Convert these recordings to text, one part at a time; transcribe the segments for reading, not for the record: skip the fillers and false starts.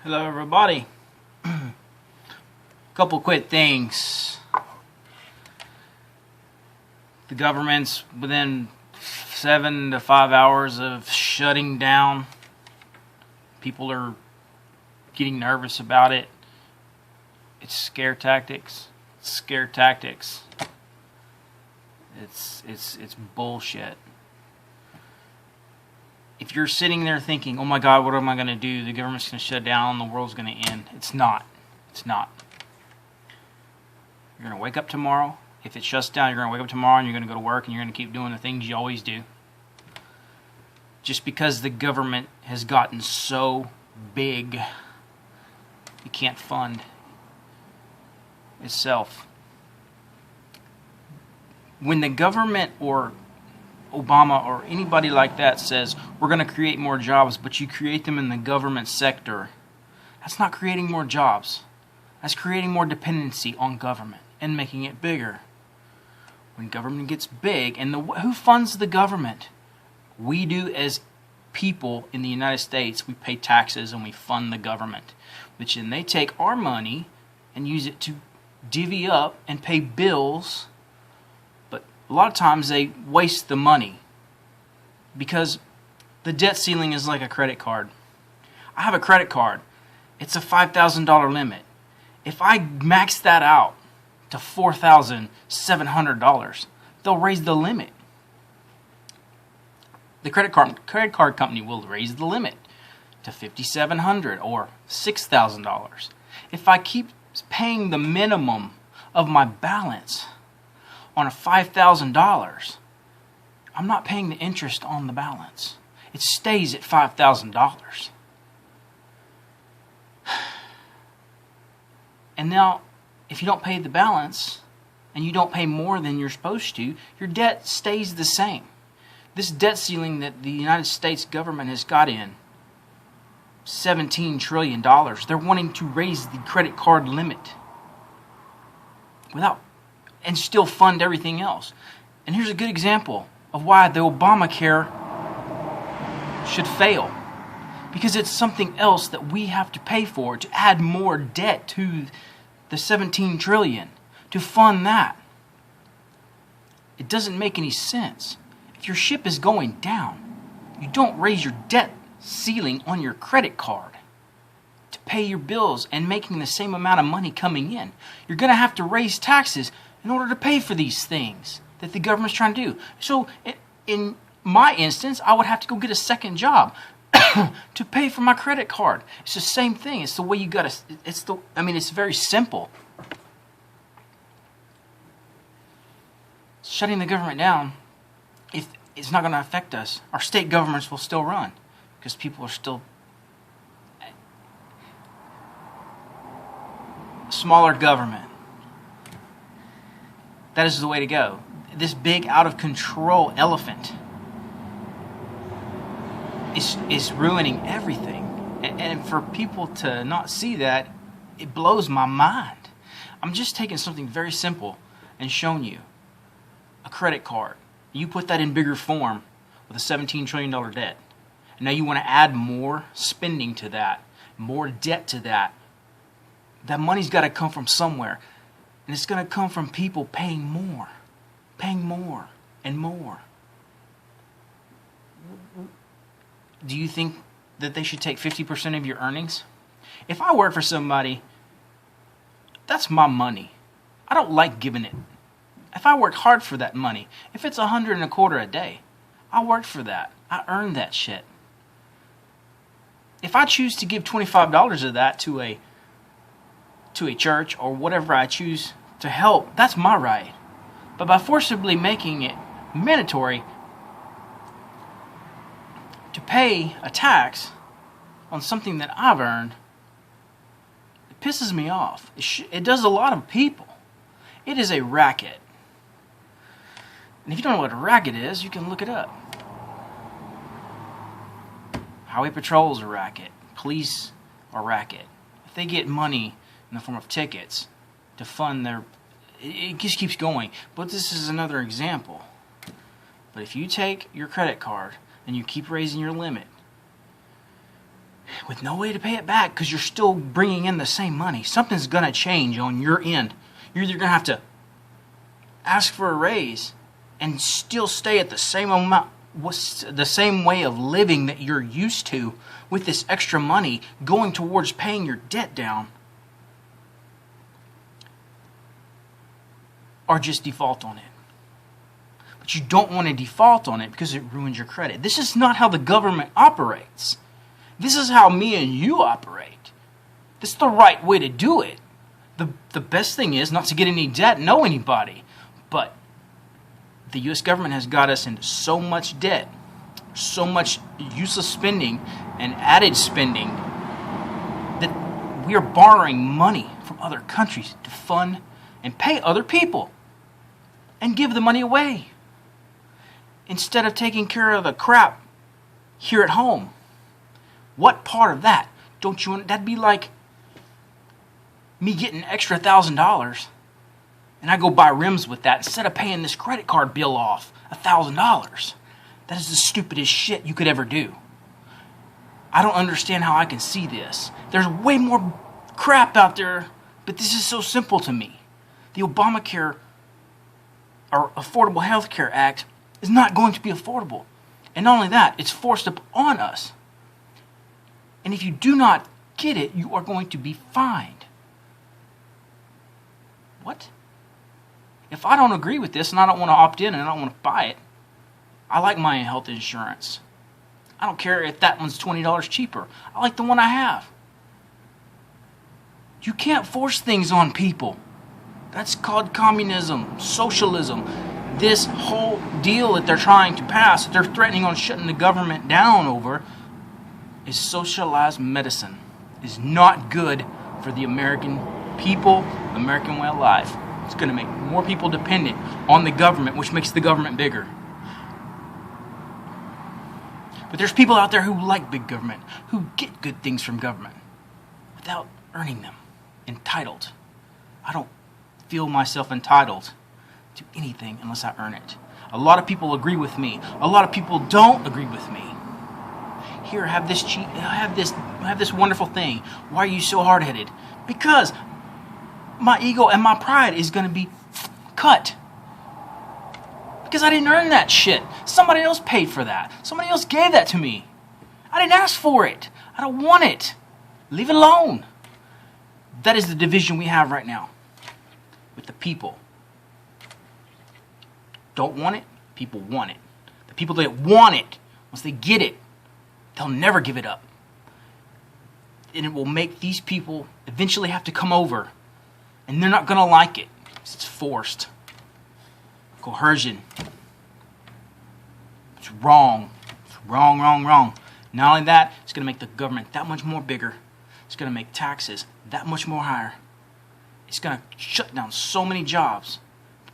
Hello everybody. Couple quick things. The government's within 7 to 5 hours of shutting down. People are getting nervous about it. It's scare tactics. Scare tactics. It's bullshit. If you're sitting there thinking, oh my God, what am I going to do? The government's going to shut down, the world's going to end. It's not. It's not. You're going to wake up tomorrow. If it shuts down, you're going to wake up tomorrow and you're going to go to work and you're going to keep doing the things you always do. Just because the government has gotten so big, you can't fund itself. When the government or Obama or anybody like that says, we're going to create more jobs, but you create them in the government sector, that's not creating more jobs. That's creating more dependency on government and making it bigger. When government gets big, and who funds the government? We do as people in the United States. We pay taxes and we fund the government. Which then they take our money and use it to divvy up and pay bills. A lot of times they waste the money because the debt ceiling is like a credit card. I have a credit card. It's a $5,000 limit. If I max that out to $4,700, they'll raise the limit. The credit card company will raise the limit to $5,700 or $6,000. If I keep paying the minimum of my balance on a $5,000, I'm not paying the interest on the balance. It stays at $5,000. And now, if you don't pay the balance, and you don't pay more than you're supposed to, your debt stays the same. This debt ceiling that the United States government has got in, $17 trillion, they're wanting to raise the credit card limit and still fund everything else. And here's a good example of why the Obamacare should fail. Because it's something else that we have to pay for to add more debt to the $17 trillion to fund that. It doesn't make any sense. If your ship is going down, you don't raise your debt ceiling on your credit card to pay your bills and making the same amount of money coming in. You're going to have to raise taxes in order to pay for these things that the government's trying to do. So in my instance, I would have to go get a second job to pay for my credit card. It's the same thing. It's the way you got to, it's very simple. Shutting the government down, if it's not going to affect us, our state governments will still run because people are still smaller government. That is the way to go. This big, out-of-control elephant is ruining everything. And for people to not see that, it blows my mind. I'm just taking something very simple and showing you. A credit card. You put that in bigger form with a $17 trillion debt. And now you want to add more spending to that, more debt to that. That money's got to come from somewhere. And it's going to come from people paying more and more. Do you think that they should take 50% of your earnings? If I work for somebody, that's my money. I don't like giving it. If I work hard for that money, if it's $125 a day, I worked for that. I earned that shit. If I choose to give $25 of that to a church or whatever I choose to help, that's my right. But by forcibly making it mandatory to pay a tax on something that I've earned, it pisses me off. It does a lot of people. It is a racket. And if you don't know what a racket is, you can look it up. Highway patrol is a racket. Police are a racket. If they get money in the form of tickets to fund their... It just keeps going. But this is another example. But if you take your credit card and you keep raising your limit, with no way to pay it back because you're still bringing in the same money. Something's going to change on your end. You're either going to have to ask for a raise and still stay at the same amount, the same way of living that you're used to with this extra money going towards paying your debt down, or just default on it. But you don't want to default on it because it ruins your credit. This is not how the government operates. This is how me and you operate. This is the right way to do it. The best thing is not to get any debt, know anybody. But the U.S. government has got us into so much debt, so much useless spending and added spending, that we are borrowing money from other countries to fund and pay other people and give the money away instead of taking care of the crap here at home. What part of that don't you want? That'd be like me getting an extra $1,000 and I go buy rims with that instead of paying this credit card bill off $1,000. That is the stupidest shit you could ever do. I don't understand how I can see this. There's way more crap out there, but this is so simple to me. The Obamacare or Affordable Health Care Act is not going to be affordable. And not only that, it's forced up on us. And if you do not get it, you are going to be fined. What? If I don't agree with this and I don't want to opt in and I don't want to buy it, I like my health insurance. I don't care if that one's $20 cheaper. I like the one I have. You can't force things on people. That's called communism, socialism. This whole deal that they're trying to pass, that they're threatening on shutting the government down over, is socialized medicine. Is not good for the American people, American way of life. It's going to make more people dependent on the government, which makes the government bigger. But there's people out there who like big government, who get good things from government without earning them. Entitled. I don't feel myself entitled to anything unless I earn it. A lot of people agree with me. A lot of people don't agree with me. Here, have this wonderful thing. Why are you so hard-headed? Because my ego and my pride is going to be cut. Because I didn't earn that shit. Somebody else paid for that. Somebody else gave that to me. I didn't ask for it. I don't want it. Leave it alone. That is the division we have right now with the people. Don't want it, people want it. The people that want it, once they get it, they'll never give it up. And it will make these people eventually have to come over. And they're not going to like it. It's forced. Coercion. It's wrong. It's wrong, wrong, wrong. Not only that, it's going to make the government that much more bigger. It's going to make taxes that much more higher. It's going to shut down so many jobs.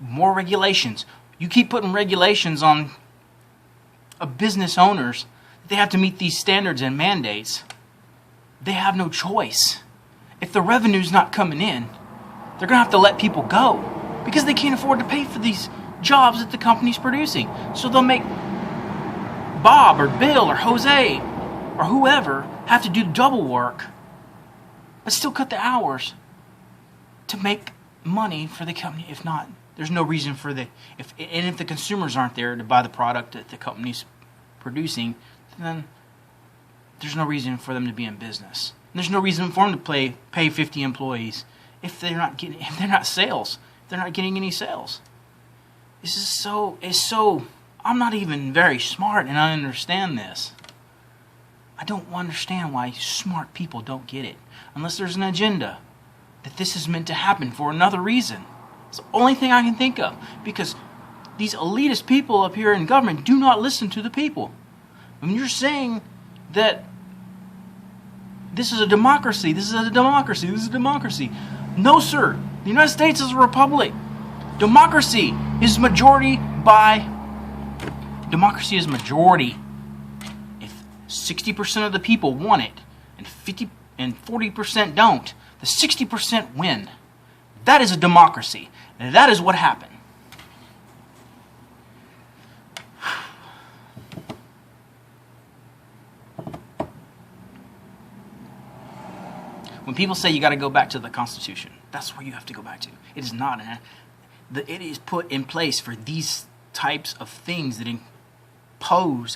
More regulations. You keep putting regulations on business owners. They have to meet these standards and mandates. They have no choice. If the revenue's not coming in, they're going to have to let people go because they can't afford to pay for these jobs that the company's producing. So they'll make Bob or Bill or Jose or whoever have to do double work but still cut the hours to make money for the company. If not, there's no reason for if the consumers aren't there to buy the product that the company's producing, then there's no reason for them to be in business. There's no reason for them to pay 50 employees if they're not getting sales. If they're not getting any sales. This is so I'm not even very smart and I understand this. I don't understand why smart people don't get it unless there's an agenda that this is meant to happen for another reason. It's the only thing I can think of, because these elitist people up here in government do not listen to the people. When you're saying that this is a democracy, this is a democracy, this is a democracy. No, sir. The United States is a republic. Democracy is majority by... Democracy is majority. If 60% of the people want it and 40% don't, the 60% win. That is a democracy. And that is what happened. When people say you got to go back to the Constitution, that's where you have to go back to. It is not it is put in place for these types of things that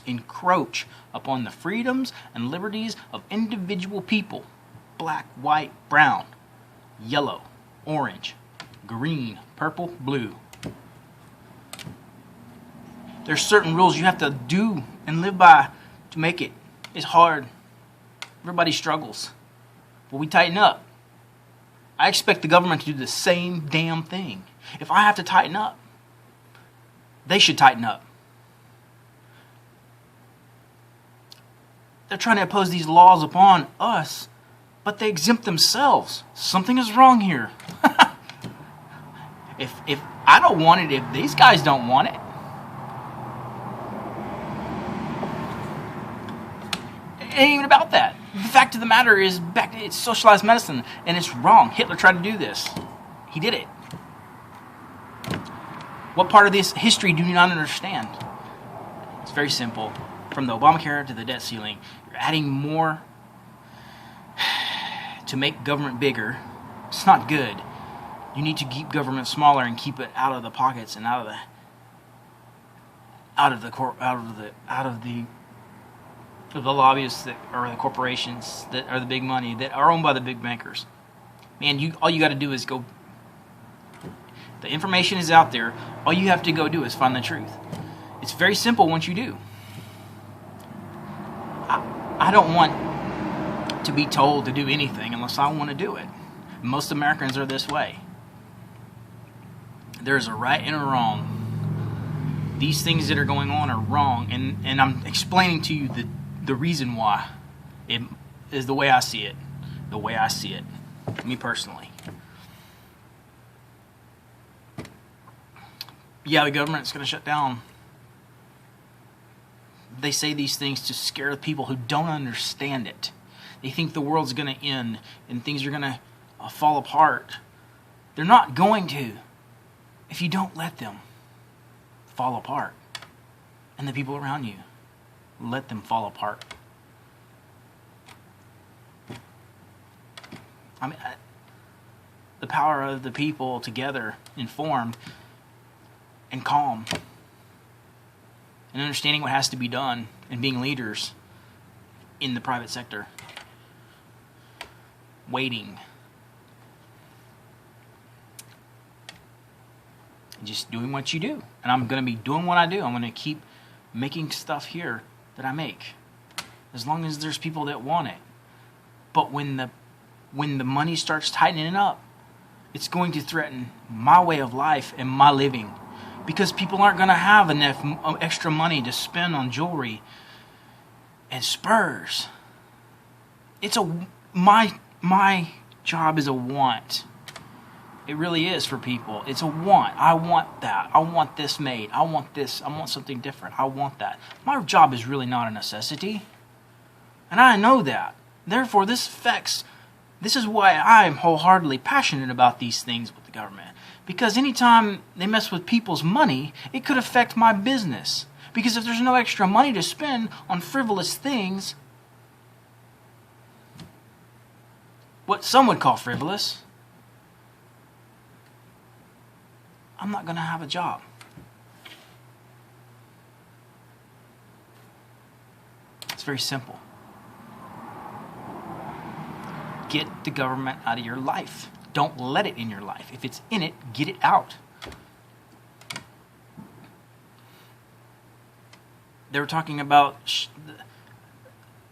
encroach upon the freedoms and liberties of individual people. Black, white, brown, yellow, orange, green, purple, blue. There's certain rules you have to do and live by to make it. It's hard. Everybody struggles. But we tighten up. I expect the government to do the same damn thing. If I have to tighten up, they should tighten up. They're trying to impose these laws upon us, but they exempt themselves. Something is wrong here. If I don't want it, if these guys don't want it, it ain't even about that. The fact of the matter is, it's socialized medicine, and it's wrong. Hitler tried to do this. He did it. What part of this history do you not understand? It's very simple. From the Obamacare to the debt ceiling, you're adding more to make government bigger. It's not good. You need to keep government smaller and keep it out of the pockets and out of the lobbyists that are the corporations that are the big money, that are owned by the big bankers. Man, all you got to do is go. The information is out there. All you have to go do is find the truth. It's very simple once you do. I don't want to be told to do anything unless I want to do it. Most Americans are this way. There's a right and a wrong. These things that are going on are wrong, and I'm explaining to you the reason why. It is the way I see it. The way I see it. Me personally. Yeah, the government's going to shut down. They say these things to scare the people who don't understand it. They think the world's going to end and things are going to fall apart. They're not going to if you don't let them fall apart. And the people around you, let them fall apart. I mean, the power of the people together, informed and calm, and understanding what has to be done, and being leaders in the private sector. Waiting. And just doing what you do. And I'm going to be doing what I do. I'm going to keep making stuff here that I make. As long as there's people that want it. But when the money starts tightening up, it's going to threaten my way of life and my living. Because people aren't going to have enough extra money to spend on jewelry and spurs. My job is a want. It really is for people. It's a want. I want that. I want this made. I want this. I want something different. I want that. My job is really not a necessity. And I know that. Therefore, this is why I am wholeheartedly passionate about these things with the government. Because anytime they mess with people's money, it could affect my business. Because if there's no extra money to spend on frivolous things, what some would call frivolous, I'm not going to have a job. It's very simple. Get the government out of your life. Don't let it in your life. If it's in it, get it out. They were talking about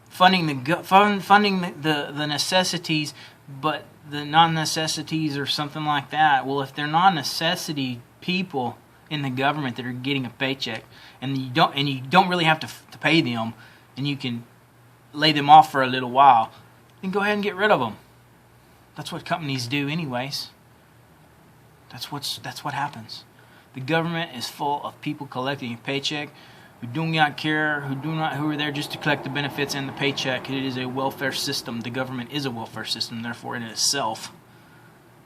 funding the necessities, but the non-necessities or something like that. Well, if they're non-necessity people in the government that are getting a paycheck, and you don't really have to pay them, and you can lay them off for a little while, then go ahead and get rid of them. That's what companies do anyways. That's what happens. The government is full of people collecting a paycheck who do not care, who are there just to collect the benefits and the paycheck. It is a welfare system. The government is a welfare system, therefore in itself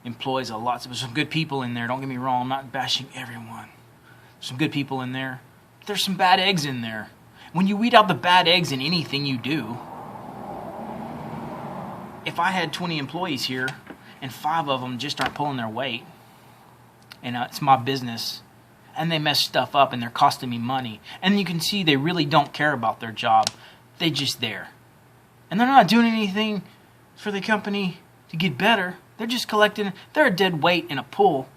employs there's some good people in there. Don't get me wrong, I'm not bashing everyone. There's some good people in there. But there's some bad eggs in there. When you weed out the bad eggs in anything you do, if I had 20 employees here and 5 of them just aren't pulling their weight, and it's my business, and they mess stuff up and they're costing me money, and you can see they really don't care about their job, they just there. And they're not doing anything for the company to get better. They're just collecting, they're a dead weight in a pool.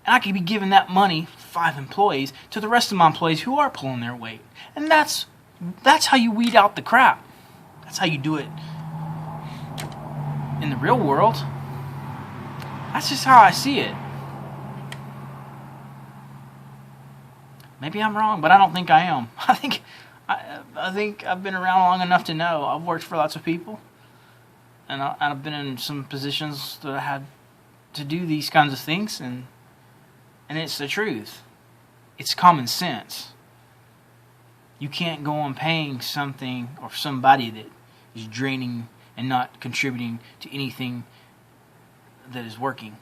And I could be giving that money, 5 employees, to the rest of my employees who are pulling their weight. And that's how you weed out the crap. That's how you do it in the real world. That's just how I see it. Maybe I'm wrong, but I don't think I am. I think I've been around long enough to know. I've worked for lots of people, and I've been in some positions that I had to do these kinds of things, and it's the truth. It's common sense. You can't go on paying something or somebody that is draining and not contributing to anything that is working.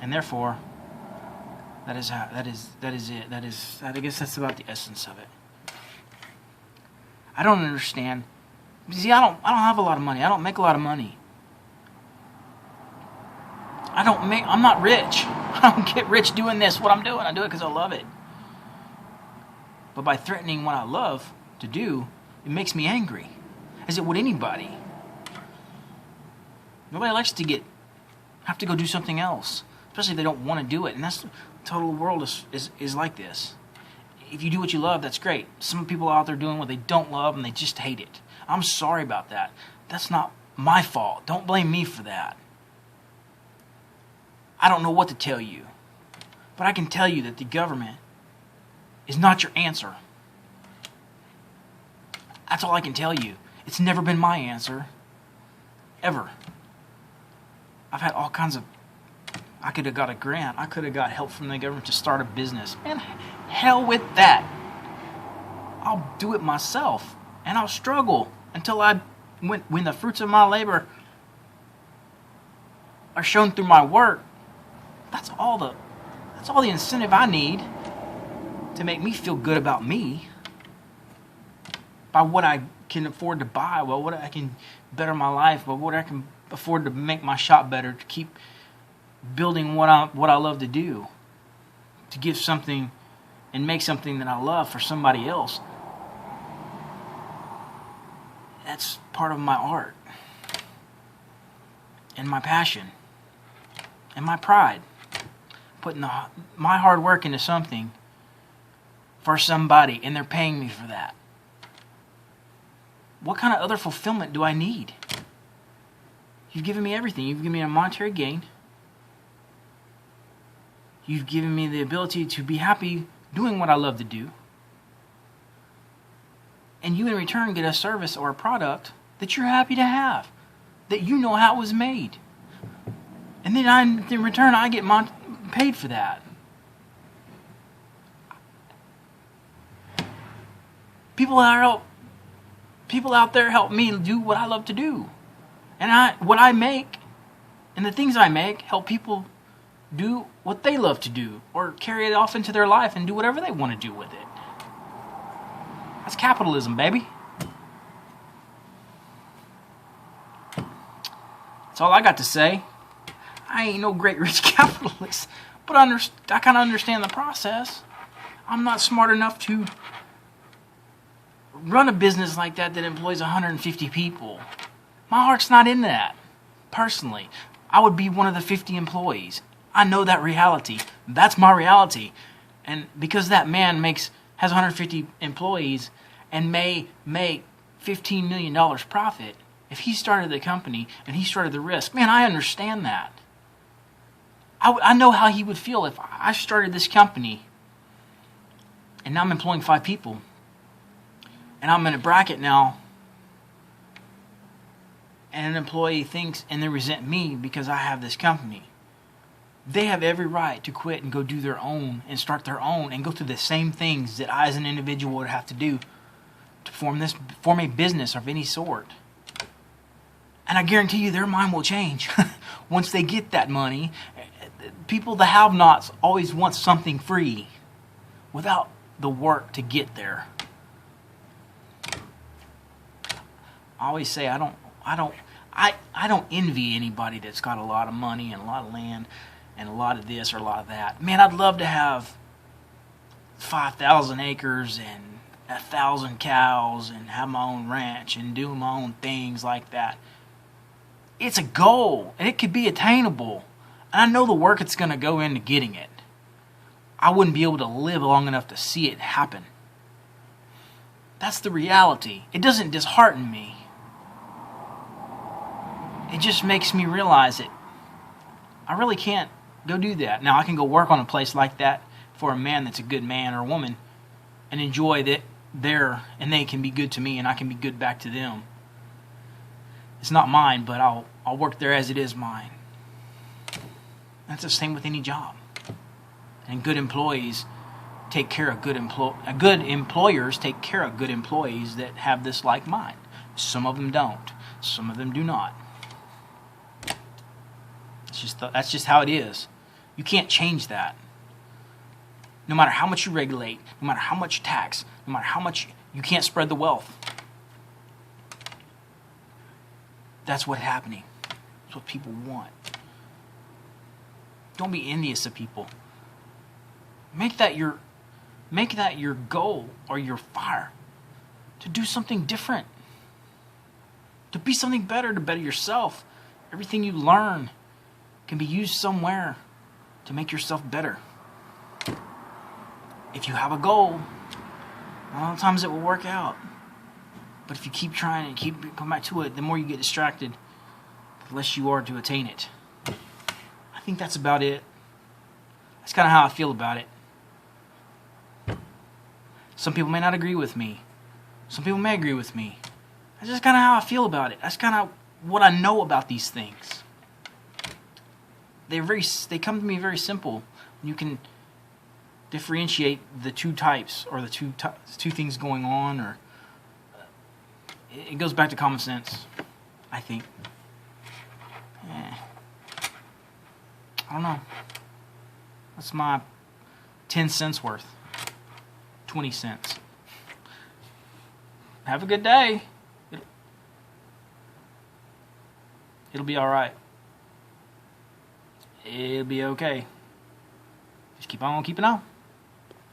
And therefore, that is it. I guess that's about the essence of it. I don't understand. See, I don't have a lot of money. I don't make a lot of money. I'm not rich. I don't get rich doing this, what I'm doing. I do it because I love it. But by threatening what I love to do, it makes me angry. As it would anybody. Nobody likes to have to go do something else. Especially if they don't want to do it. And that's the total world is like this. If you do what you love, that's great. Some people out there doing what they don't love and they just hate it. I'm sorry about that. That's not my fault. Don't blame me for that. I don't know what to tell you. But I can tell you that the government is not your answer. That's all I can tell you. It's never been my answer. Ever. I've had all kinds of... I could have got a grant. I could have got help from the government to start a business. Man, hell with that. I'll do it myself. And I'll struggle until when the fruits of my labor are shown through my work. That's all the incentive I need to make me feel good about me. By what I can afford to buy, well, what I can better my life, but what I can afford to make my shop better, to keep building what I love to do, to give something and make something that I love for somebody else. That's part of my art and my passion and my pride. Putting my hard work into something for somebody, and they're paying me for that. What kind of other fulfillment do I need? You've given me everything. You've given me a monetary gain. You've given me the ability to be happy doing what I love to do. And you in return get a service or a product that you're happy to have, that you know how it was made. And then in return I get paid for that. People out there help me do what I love to do. And what I make and the things I make help people do what they love to do, or carry it off into their life and do whatever they want to do with it. That's capitalism, baby. That's all I got to say. I ain't no great rich capitalist, but I kind of understand the process. I'm not smart enough to run a business like that employs 150 people. My heart's not in that. Personally, I would be one of the 50 employees. I know that reality. That's my reality. And because that man has 150 employees and may make $15 million profit, if he started the company and he started the risk, man, I understand that. I know how he would feel if I started this company and now I'm employing 5 people. And I'm in a bracket now, and an employee thinks and they resent me because I have this company. They have every right to quit and go do their own and start their own and go through the same things that I as an individual would have to do to form a business of any sort. And I guarantee you their mind will change once they get that money. People, the have-nots, always want something free without the work to get there. I always say I don't envy anybody that's got a lot of money and a lot of land and a lot of this or a lot of that. Man, I'd love to have 5,000 acres and 1,000 cows and have my own ranch and do my own things like that. It's a goal, and it could be attainable. And I know the work it's going to go into getting it. I wouldn't be able to live long enough to see it happen. That's the reality. It doesn't dishearten me. It just makes me realize it. I really can't go do that. Now, I can go work on a place like that for a man that's a good man or woman and enjoy that there, and they can be good to me and I can be good back to them. It's not mine, but I'll work there as it is mine. That's the same with any job. And good employees take care of good employers take care of good employees that have this like mine. Some of them don't. Some of them do not. That's just how it is. You can't change that. No matter how much you regulate, no matter how much tax, no matter how much you can't spread the wealth. That's what's happening. That's what people want. Don't be envious of people. Make that your goal or your fire to do something different. To be something better, to better yourself. Everything you learn can be used somewhere to make yourself better. If you have a goal, a lot of times it will work out. But if you keep trying and keep coming back to it, the more you get distracted, the less you are to attain it. I think that's about it. That's kind of how I feel about it. Some people may not agree with me. Some people may agree with me. That's just kind of how I feel about it. That's kind of what I know about these things. They come to me very simple. You can differentiate the two types or the two things going on, or it goes back to common sense, I think. I don't know. That's my 10 cents worth. 20 cents. Have a good day. It'll be all right. It'll be okay. Just keep on keeping on.